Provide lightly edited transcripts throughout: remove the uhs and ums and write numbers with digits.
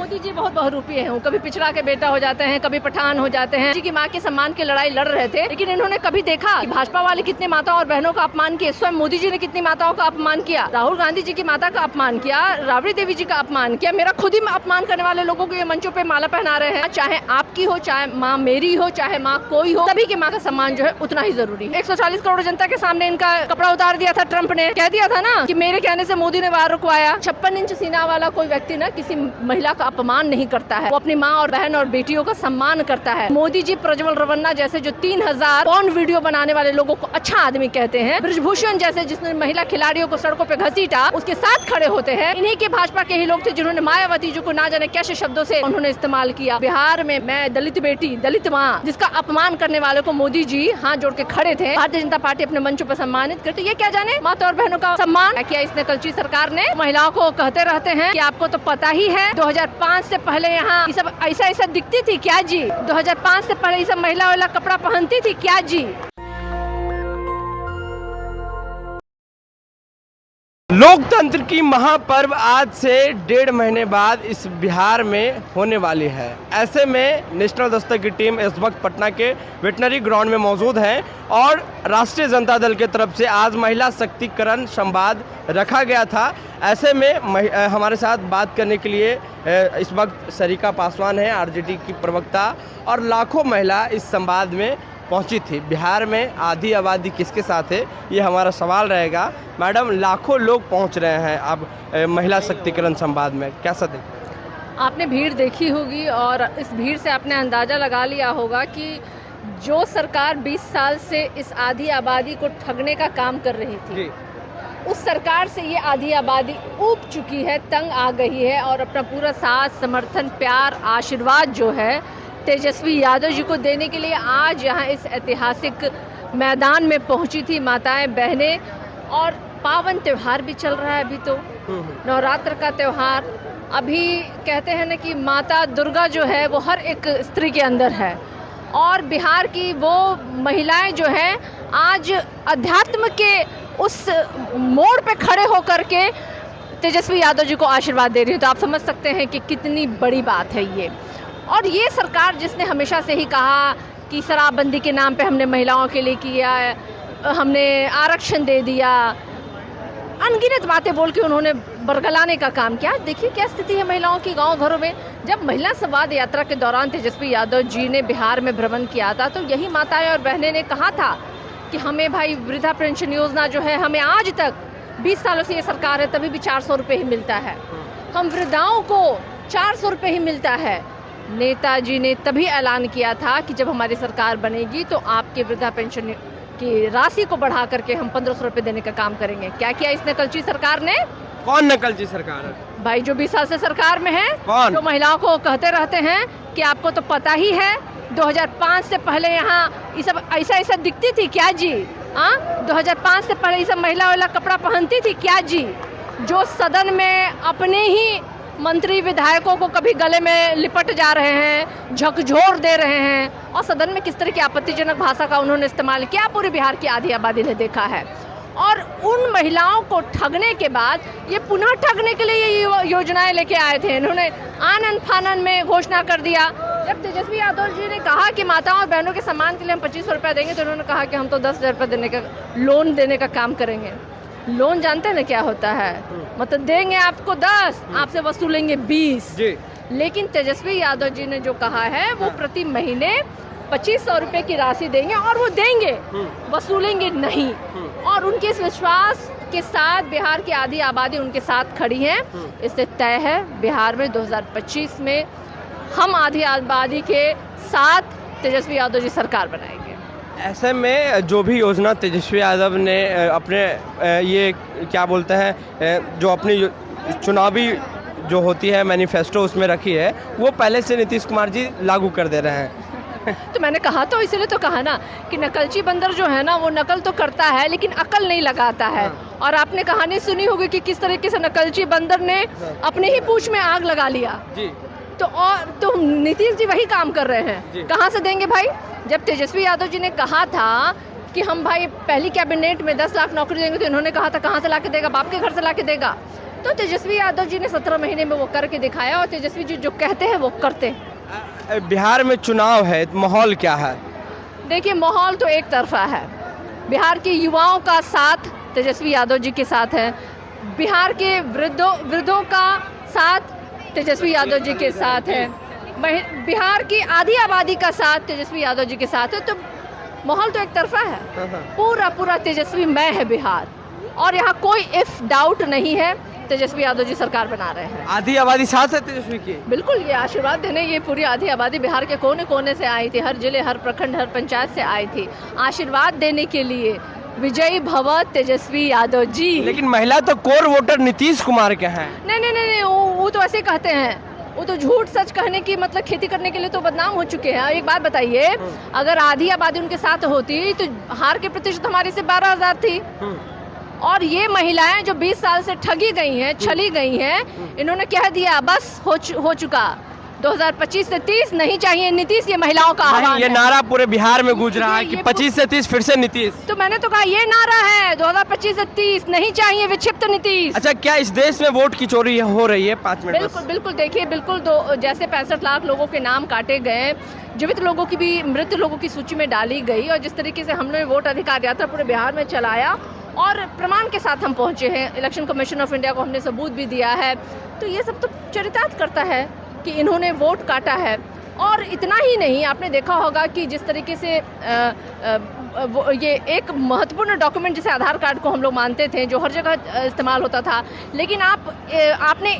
मोदी जी बहुत बहुरूपी हैं, कभी पिछड़ा के बेटा हो जाते हैं, कभी पठान हो जाते हैं। जी की माँ के सम्मान की लड़ाई लड़ रहे थे, लेकिन इन्होंने कभी देखा कि भाजपा वाले कितने माताओं और बहनों का अपमान किए। स्वयं मोदी जी ने कितनी माताओं का अपमान किया, राहुल गांधी जी की माता का अपमान किया, राबड़ी देवी जी का अपमान किया। मेरा खुद ही अपमान करने वाले लोगों को ये मंचों पे माला पहना रहे हैं। चाहे आपकी हो, चाहे माँ मेरी हो, चाहे माँ कोई हो, सभी की माँ का सम्मान जो है उतना ही जरूरी है। 140 करोड़ जनता के सामने इनका कपड़ा उतार दिया था ट्रंप ने, कह दिया था ना कि मेरे कहने से मोदी ने वार रुकवाया। 56 इंच सीना वाला कोई व्यक्ति ना किसी महिला का अपमान नहीं करता है, वो अपनी माँ और बहन और बेटियों का सम्मान करता है। मोदी जी प्रज्वल रवन्ना जैसे जो 3000 पॉर्न वीडियो बनाने वाले लोगों को अच्छा आदमी कहते हैं, ब्रिजभूषण जैसे जिसने महिला खिलाड़ियों को सड़कों पे घसीटा, उसके साथ खड़े होते हैं। इन्हीं के भाजपा के ही लोग थे जिन्होंने मायावती जी को ना जाने कैसे शब्दों से उन्होंने इस्तेमाल किया। बिहार में मैं दलित बेटी, दलित माँ, जिसका अपमान करने वालों को मोदी जी हाथ जोड़ के खड़े थे। भारतीय जनता पार्टी अपने मंचों पर सम्मानित करती, ये क्या जाने माता और बहनों का सम्मान किया इस नकलची सरकार ने। महिलाओं को कहते रहते हैं कि आपको तो पता ही है 2005 से पहले यहाँ ये सब ऐसा दिखती थी क्या जी, 2005 से पहले ये सब महिला वाला कपड़ा पहनती थी क्या जी। लोकतंत्र की महापर्व आज से 1.5 महीने बाद इस बिहार में होने वाली है। ऐसे में नेशनल दस्तक की टीम इस वक्त पटना के वेटनरी ग्राउंड में मौजूद है और राष्ट्रीय जनता दल की तरफ से आज महिला शक्तिकरण संवाद रखा गया था। ऐसे में हमारे साथ बात करने के लिए इस वक्त सरिका पासवान है, आरजेडी की प्रवक्ता, और लाखों महिला इस संवाद में पहुंची थी। बिहार में आधी आबादी किसके साथ है, ये हमारा सवाल रहेगा। मैडम, लाखों लोग पहुंच रहे हैं अब महिला शक्तिकरण संवाद में, कैसा देखते? आपने भीड़ देखी होगी और इस भीड़ से आपने अंदाज़ा लगा लिया होगा कि जो सरकार 20 साल से इस आधी आबादी को ठगने का काम कर रही थी, उस सरकार से ये आधी आबादी ऊब चुकी है, तंग आ गई है और अपना पूरा साथ, समर्थन, प्यार, आशीर्वाद जो है तेजस्वी यादव जी को देने के लिए आज यहाँ इस ऐतिहासिक मैदान में पहुँची थी माताएं, बहनें। और पावन त्यौहार भी चल रहा है अभी, तो नवरात्र का त्यौहार। अभी कहते हैं ना कि माता दुर्गा जो है वो हर एक स्त्री के अंदर है, और बिहार की वो महिलाएं जो हैं आज अध्यात्म के उस मोड़ पे खड़े होकर के तेजस्वी यादव जी को आशीर्वाद दे रही है। तो आप समझ सकते हैं कि कितनी बड़ी बात है ये। और ये सरकार जिसने हमेशा से ही कहा कि शराबबंदी के नाम पे हमने महिलाओं के लिए किया, हमने आरक्षण दे दिया, अनगिनत बातें बोल के उन्होंने बरगलाने का काम किया। देखिए क्या स्थिति है महिलाओं की गांव घरों में। जब महिला संवाद यात्रा के दौरान तेजस्वी यादव जी ने बिहार में भ्रमण किया था, तो यही माताएं और बहनें ने कहा था कि हमें भाई वृद्धा पेंशन योजना जो है, हमें आज तक 20 सालों से ये सरकार है तभी भी 400 रुपये ही मिलता है, हम वृद्धाओं को 400 रुपये ही मिलता है। नेताजी ने तभी ऐलान किया था कि जब हमारी सरकार बनेगी तो आपके वृद्धा पेंशन की राशि को बढ़ा करके हम 1500 रुपये देने का काम करेंगे। क्या किया इस नकलची सरकार ने? कौन नकलची सरकार है भाई? जो 20 साल से सरकार में है, कौन? जो महिलाओं को कहते रहते हैं कि आपको तो पता ही है 2005 से पहले यहाँ ये सब ऐसा दिखती थी क्या जी, 2005 से पहले ये सब महिला वाला कपड़ा पहनती थी क्या जी। जो सदन में अपने ही मंत्री विधायकों को कभी गले में लिपट जा रहे हैं, झकझोर दे रहे हैं, और सदन में किस तरह की आपत्तिजनक भाषा का उन्होंने इस्तेमाल किया, पूरी बिहार की आधी आबादी ने देखा है। और उन महिलाओं को ठगने के बाद ये पुनः ठगने के लिए ये योजनाएं लेके आए थे। इन्होंने आनन फानन में घोषणा कर दिया। जब तेजस्वी यादव जी ने कहा कि माताओं और बहनों के सम्मान के लिए हम 2500 रुपये देंगे, तो उन्होंने कहा कि हम तो 10,000 रुपये देने का लोन देने का काम करेंगे। लोन जानते हैं ना क्या होता है? मतलब देंगे आपको 10, आपसे वसूलेंगे 20। लेकिन तेजस्वी यादव जी ने जो कहा है वो प्रति महीने 2500 रुपये की राशि देंगे, और वो देंगे, वसूलेंगे नहीं। और उनके इस विश्वास के साथ बिहार की आधी आबादी उनके साथ खड़ी है। इससे तय है बिहार में 2025 में हम आधी आबादी के साथ तेजस्वी यादव जी सरकार बनाएंगे। ऐसे में जो भी योजना तेजस्वी यादव ने अपने ये क्या बोलते हैं, जो अपनी चुनावी जो होती है मैनिफेस्टो उसमें रखी है, वो पहले से नीतीश कुमार जी लागू कर दे रहे हैं। तो मैंने कहा, तो इसलिए तो कहा ना कि नकलची बंदर जो है ना वो नकल तो करता है लेकिन अकल नहीं लगाता है। और आपने कहानी सुनी होगी कि किस तरीके से नकलची बंदर ने अपने ही पूंछ में आग लगा लिया जी। तो नीतीश जी वही काम कर रहे हैं। कहाँ से देंगे भाई? जब तेजस्वी यादव जी ने कहा था कि हम भाई पहली कैबिनेट में 10 लाख नौकरी देंगे, तो इन्होंने कहा था कहाँ से ला के देगा? बाप के घर से ला के देगा। तो तेजस्वी यादव जी ने 17 महीने में वो करके दिखाया, और तेजस्वी जी जो कहते हैं वो करते हैं। बिहार में चुनाव है, माहौल क्या है? देखिए, माहौल तो एक तरफा है। बिहार के युवाओं का साथ तेजस्वी यादव जी के साथ है, बिहार के वृद्धों का साथ तेजस्वी यादव जी के साथ है, बिहार की आधी आबादी का साथ तेजस्वी यादव जी के साथ है। तो माहौल तो एक तरफा है, पूरा तेजस्वी मैं है बिहार, और यहाँ कोई इफ डाउट नहीं है, तेजस्वी यादव जी सरकार बना रहे हैं। आधी आबादी साथ है तेजस्वी की? बिल्कुल, ये आशीर्वाद देने ये पूरी आधी आबादी बिहार के कोने कोने से आई थी, हर जिले, हर प्रखंड, हर पंचायत से आई थी आशीर्वाद देने के लिए। विजयी भव तेजस्वी यादव जी। लेकिन महिला तो कोर वोटर नीतीश कुमार के हैं। नहीं, वो तो ऐसे कहते हैं, वो तो झूठ सच कहने की मतलब खेती करने के लिए तो बदनाम हो चुके हैं। एक बात बताइए, अगर आधी आबादी उनके साथ होती तो हार के प्रतिशत हमारी से 12,000 थी। और ये महिलाएं जो 20 साल से ठगी गई हैं, छली गई हैं, इन्होंने कह दिया बस हो चुका, 2025 से 30 नहीं चाहिए नीतीश, ये महिलाओं का आह्वान है। ये नारा पूरे बिहार में गूंज रहा है कि 25 से 30 फिर से नीतीश। तो मैंने तो कहा ये नारा है 2025 से 30 नहीं चाहिए विक्षिप्त नीतीश। अच्छा, क्या इस देश में वोट की चोरी हो रही है? 5 मिनट। बिल्कुल देखिए, बिल्कुल जैसे 65 लाख लोगों के नाम काटे गए, जीवित लोगों की भी मृत लोगों की सूची में डाली गई, और जिस तरीके से हम लोग वोट अधिकार यात्रा पूरे बिहार में चलाया और प्रमाण के साथ हम पहुंचे हैं, इलेक्शन कमीशन ऑफ इंडिया को हमने सबूत भी दिया है, तो ये सब तो चरितार्थ करता है कि इन्होंने वोट काटा है। और इतना ही नहीं, आपने देखा होगा कि जिस तरीके से ये एक महत्वपूर्ण डॉक्यूमेंट जिसे आधार कार्ड को हम लोग मानते थे, जो हर जगह इस्तेमाल होता था, लेकिन आपने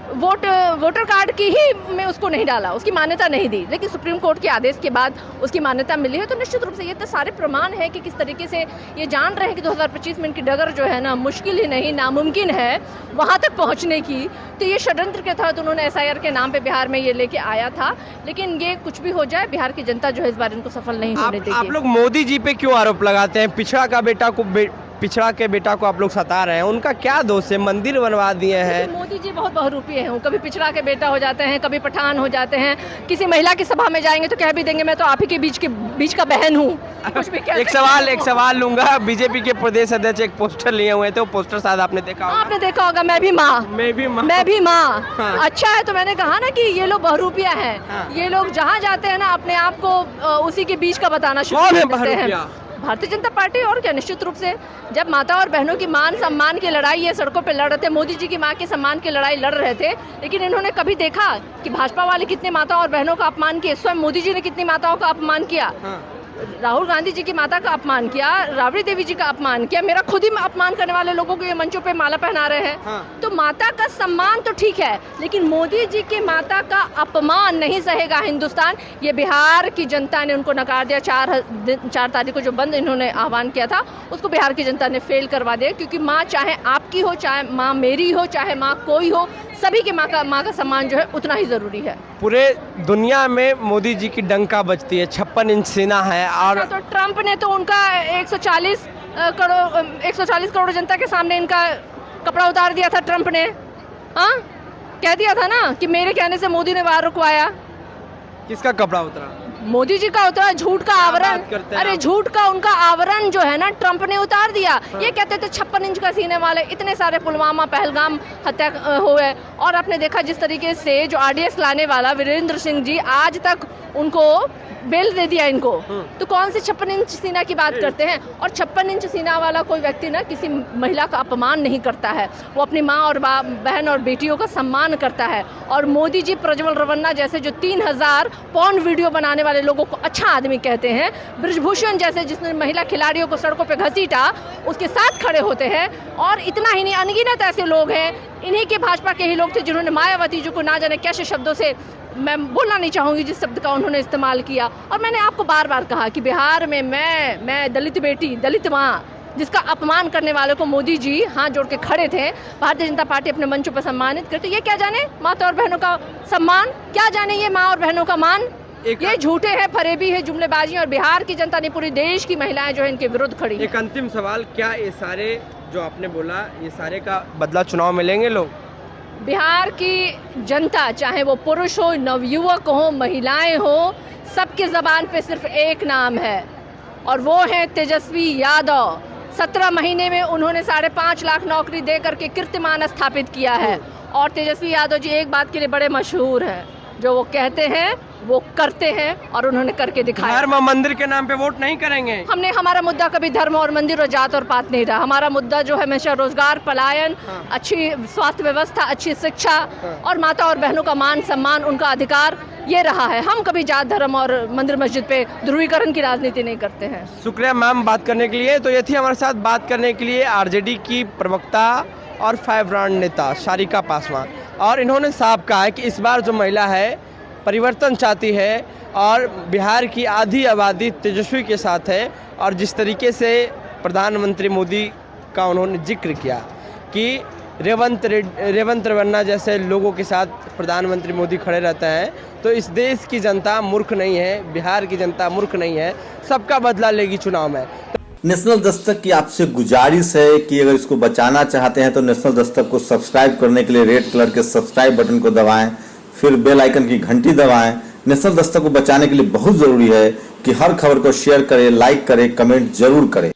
वोटर कार्ड की ही में उसको नहीं डाला, उसकी मान्यता नहीं दी, लेकिन सुप्रीम कोर्ट के आदेश के बाद उसकी मान्यता मिली है। तो निश्चित रूप से ये तो सारे प्रमाण है कि किस तरीके से ये जान रहे हैं कि 2025 में इनकी डगर जो है ना, मुश्किल ही नहीं नामुमकिन है वहाँ तक पहुँचने की। तो ये षड्यंत्र के तहत उन्होंने SIR के नाम पे बिहार में ये लेके आया था, लेकिन ये कुछ भी हो जाए, बिहार की जनता जो है इस बार इनको सफल नहीं होने देगी। आप लोग मोदी जी पे क्यों आरोप लगाते हैं? पिछड़ा के बेटा को आप लोग सता रहे हैं, उनका क्या दोष है? मंदिर बनवा दिए हैं। मोदी जी बहुत बहुरूपी हैं, कभी पिछड़ा के बेटा हो जाते हैं, कभी पठान हो जाते हैं, किसी महिला की सभा में जाएंगे तो कह भी देंगे मैं तो आप ही के बीच का बहन हूँ। एक सवाल लूंगा। बीजेपी के प्रदेश अध्यक्ष एक पोस्टर लिए हुए थे, वो पोस्टर शायद आपने देखा होगा, मैं भी माँ। हाँ। अच्छा है, तो मैंने कहा ना कि ये लोग बहुरूपिया हैं। हाँ। ये लोग जहाँ जाते हैं ना, अपने आप को उसी के बीच का बताना शुरू कर देते हैं। भारतीय जनता पार्टी, और क्या। निश्चित रूप से जब माता और बहनों की मान सम्मान की लड़ाई ये सड़कों पे लड़ रहे थे, मोदी जी की मां के सम्मान की लड़ाई लड़ रहे थे, लेकिन इन्होंने कभी देखा कि भाजपा वाले कितने माता और बहनों का अपमान किए? स्वयं मोदी जी ने कितनी माताओं का अपमान किया? राहुल गांधी जी की माता का अपमान किया, राबड़ी देवी जी का अपमान किया, मेरा खुद ही अपमान करने वाले लोगों को ये मंचों पे माला पहना रहे हैं। हाँ। तो माता का सम्मान तो ठीक है, लेकिन मोदी जी के माता का अपमान नहीं सहेगा हिंदुस्तान। ये बिहार की जनता ने उनको नकार दिया। 4 तारीख को जो बंद इन्होंने आह्वान किया था, उसको बिहार की जनता ने फेल करवा दिया, क्योंकि माँ चाहे आपकी हो, चाहे माँ मेरी हो, चाहे माँ कोई हो, सभी के माँ का सम्मान जो है उतना ही जरूरी है। पूरे दुनिया में मोदी जी की डंका बजती है, 56 इंच सीना है। और तो ट्रंप ने तो उनका 140 करोड़ जनता के सामने इनका कपड़ा उतार दिया था। ट्रंप ने कह दिया था ना कि मेरे कहने से मोदी ने वार रुकवाया। किसका कपड़ा उतरा? मोदी जी का उतरा। झूठ का आवरण, अरे झूठ का उनका आवरण जो है ना, ट्रंप ने उतार दिया। हाँ। ये कहते थे 56 इंच का सीने वाले, इतने सारे पुलवामा पहलगाम हत्या हुए, और आपने देखा जिस तरीके से जो RDX लाने वाला वीरेंद्र सिंह जी, आज तक उनको बेल दे दिया इनको। तो कौन से 56 इंच सीना की बात करते हैं? और 56 इंच सीना वाला कोई व्यक्ति ना किसी महिला का अपमान नहीं करता है, वो अपनी माँ और बहन और बेटियों का सम्मान करता है। और मोदी जी प्रज्वल रवन्ना जैसे जो 3000 पॉर्न वीडियो बनाने वाले लोगों को अच्छा आदमी कहते हैं, ब्रिजभूषण जैसे जिसने महिला खिलाड़ियों को सड़कों पर घसीटा, उसके साथ खड़े होते हैं। और इतना ही नहीं, अनगिनत ऐसे लोग हैं, इन्हीं के भाजपा के ही लोग थे जिन्होंने मायावती जी को ना जाने कैसे शब्दों से, मैं बोलना नहीं चाहूँगी जिस शब्द का उन्होंने इस्तेमाल किया। और मैंने आपको बार बार कहा कि बिहार में मैं दलित बेटी, दलित माँ, जिसका अपमान करने वालों को मोदी जी हाथ जोड़ के खड़े थे। भारतीय जनता पार्टी अपने मंचों पर सम्मानित करती। ये क्या जाने माता और बहनों का सम्मान, क्या जाने ये माँ और बहनों का मान? ये झूठे हैं, फरेबी है, जुमलेबाजी। और बिहार की जनता ने, पूरी देश की महिलाएं जो है इनके विरुद्ध खड़ी। एक अंतिम सवाल, क्या ये सारे जो आपने बोला, ये सारे का बदला चुनाव में लेंगे लोग? बिहार की जनता, चाहे वो पुरुष हो, नवयुवक हो, महिलाएं हो, सबके ज़बान पे सिर्फ एक नाम है, और वो है तेजस्वी यादव। 17 महीने में उन्होंने 5.5 लाख नौकरी दे करके कीर्तिमान स्थापित किया है। और तेजस्वी यादव जी एक बात के लिए बड़े मशहूर हैं, जो वो कहते हैं वो करते हैं, और उन्होंने करके दिखाया। धर्म और मंदिर के नाम पे वोट नहीं करेंगे। हमारा मुद्दा कभी धर्म और मंदिर और जात और पात नहीं रहा। हमारा मुद्दा जो है हमेशा रोजगार, पलायन, अच्छी स्वास्थ्य व्यवस्था, अच्छी शिक्षा और माता और बहनों का मान सम्मान, उनका अधिकार, ये रहा है। हम कभी जात, धर्म और मंदिर मस्जिद पे ध्रुवीकरण की राजनीति नहीं करते हैं। शुक्रिया मैम बात करने के लिए। तो ये थी हमारे साथ बात करने के लिए आरजेडी की प्रवक्ता और 5 ब्रांड नेता सारिका पासवान। और इन्होंने साफ कहा है कि इस बार जो महिला है परिवर्तन चाहती है और बिहार की आधी आबादी तेजस्वी के साथ है। और जिस तरीके से प्रधानमंत्री मोदी का उन्होंने जिक्र किया कि रेवंत रेवन्ना जैसे लोगों के साथ प्रधानमंत्री मोदी खड़े रहते हैं, तो इस देश की जनता मूर्ख नहीं है, बिहार की जनता मूर्ख नहीं है, सबका बदला लेगी चुनाव में। नेशनल दस्तक की आपसे गुजारिश है कि अगर इसको बचाना चाहते हैं तो नेशनल दस्तक को सब्सक्राइब करने के लिए रेड कलर के सब्सक्राइब बटन को दबाएं, फिर बेल आइकन की घंटी दबाएं। नेशनल दस्तक को बचाने के लिए बहुत जरूरी है कि हर खबर को शेयर करें, लाइक करें, कमेंट जरूर करें।